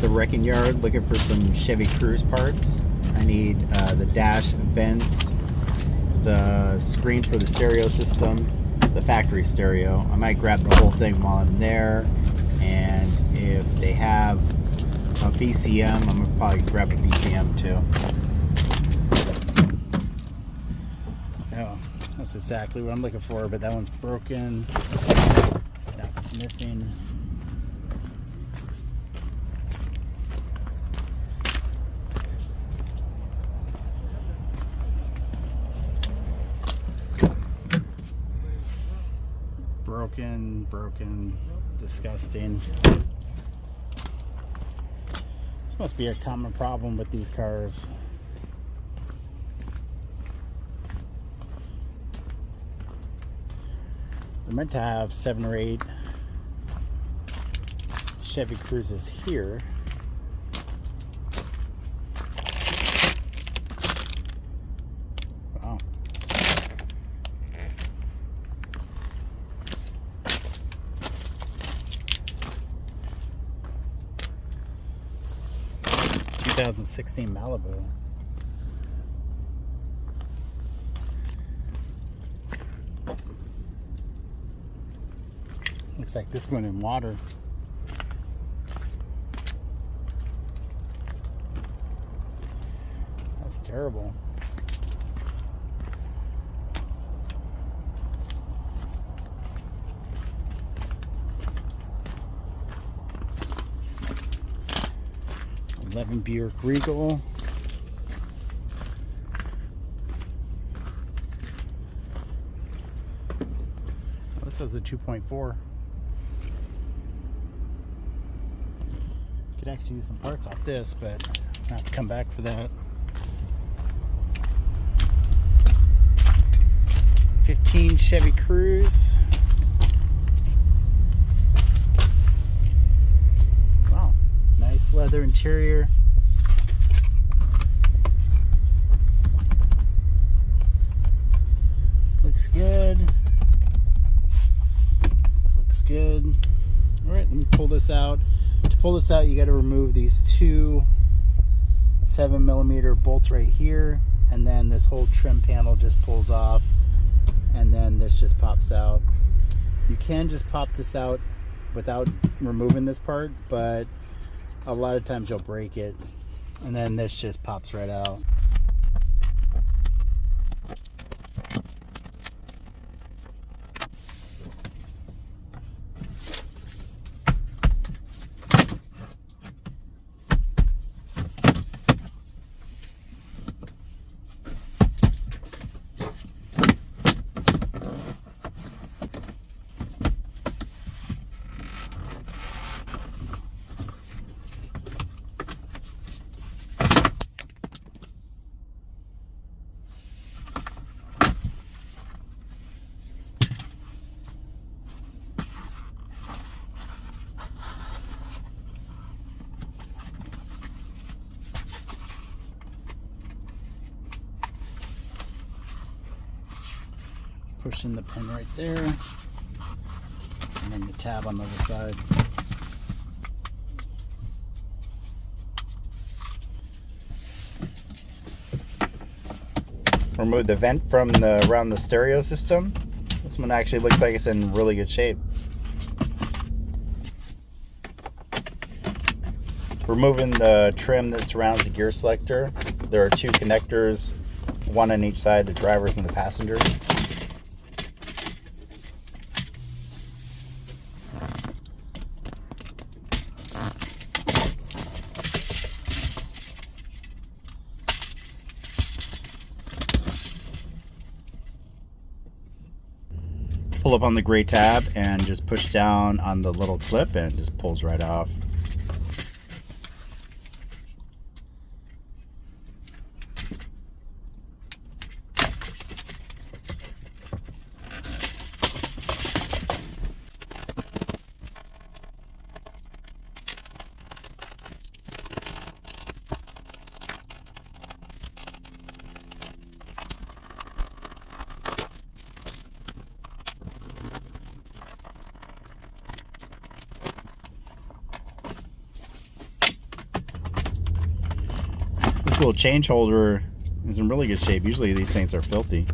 the wrecking yard looking for some Chevy Cruze parts. I need the dash vents, the screen for the stereo system, the factory stereo. I might grab the whole thing while I'm there, and if they have a BCM, I'm gonna probably grab a BCM too. Oh, that's exactly what I'm looking for, but that one's broken. That one's missing. Broken, disgusting. This must be a common problem with these cars. They're meant to have 7 or 8 Chevy Cruzes here. Wow. '16 Malibu. Looks like this went in water. That's terrible. '11 Buick Regal. This has a 2.4. Could actually use some parts off this, but I have to come back for that. 15 Chevy Cruze. Wow, nice leather interior. Looks good. Looks good. All right, let me pull this out. To pull this out, you got to remove these 2 7mm bolts right here, and then this whole trim panel just pulls off, and then this just pops out. You can just pop this out without removing this part, but a lot of times you'll break it, and then this just pops right out. Pushing the pin right there, and then the tab on the other side. Remove the vent from around the stereo system. This one actually looks like it's in really good shape. Removing the trim that surrounds the gear selector. There are 2 connectors, one on each side, the driver's and the passenger. Pull up on the gray tab and just push down on the little clip, and it just pulls right off. This little change holder is in really good shape. Usually these things are filthy.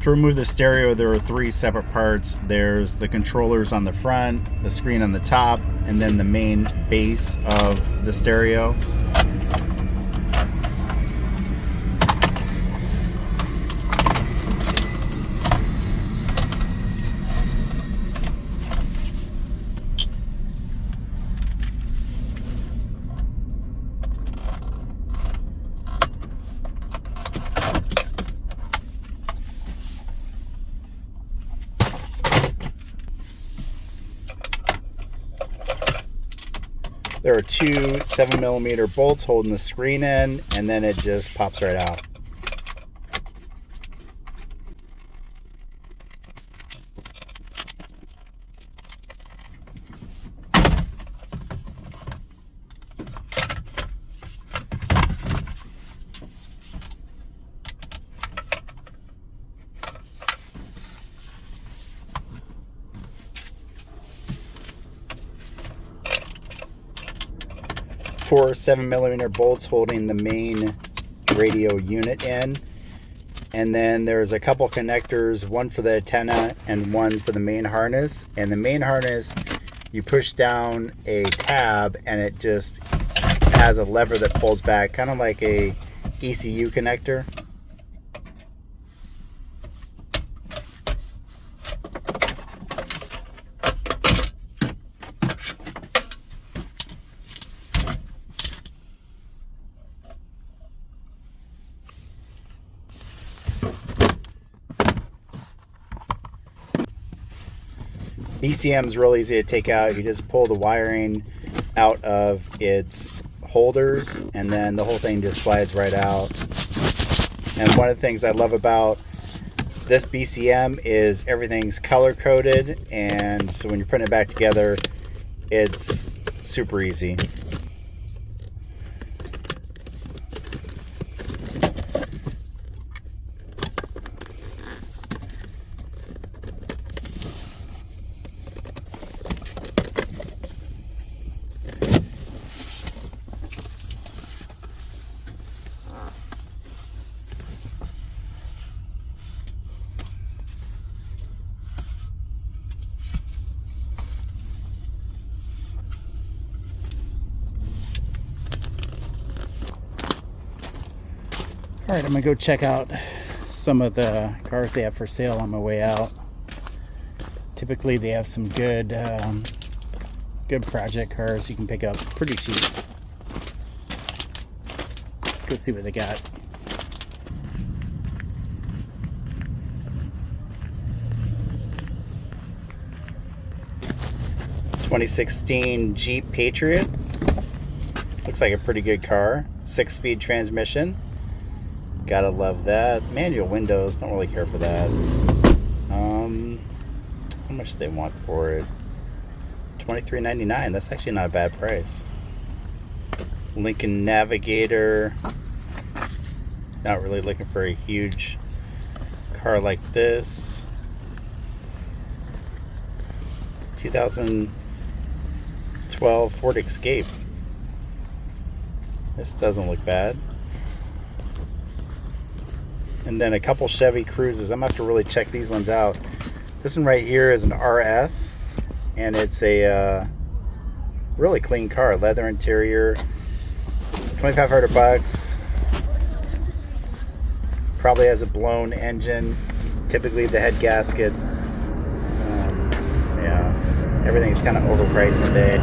To remove the stereo, there are 3 separate parts. There's the controllers on the front, the screen on the top, and then the main base of the stereo. There are 2 7mm bolts holding the screen in, and then it just pops right out. Four 7mm bolts holding the main radio unit in, and then there's a couple connectors, one for the antenna and one for the main harness. And the main harness, you push down a tab and it just has a lever that pulls back, kind of like a ECU connector. BCM is real easy to take out. You just pull the wiring out of its holders, and then the whole thing just slides right out. And one of the things I love about this BCM is everything's color coded, and so when you print it back together, it's super easy. All right, I'm gonna go check out some of the cars they have for sale on my way out. Typically they have some good good project cars you can pick up pretty cheap. Let's go see what they got. '16 Jeep Patriot. Looks like a pretty good car. 6-speed transmission. Gotta love that. Manual windows, don't really care for that. How much do they want for it? $23.99. That's actually not a bad price. Lincoln Navigator. Not really looking for a huge car like this. 2012 Ford Escape. This doesn't look bad. And then a couple Chevy Cruzes. I'm gonna have to really check these ones out. This one right here is an RS, and it's a really clean car. Leather interior, 2,500 bucks. Probably has a blown engine. Typically the head gasket. Yeah, everything's kind of overpriced today.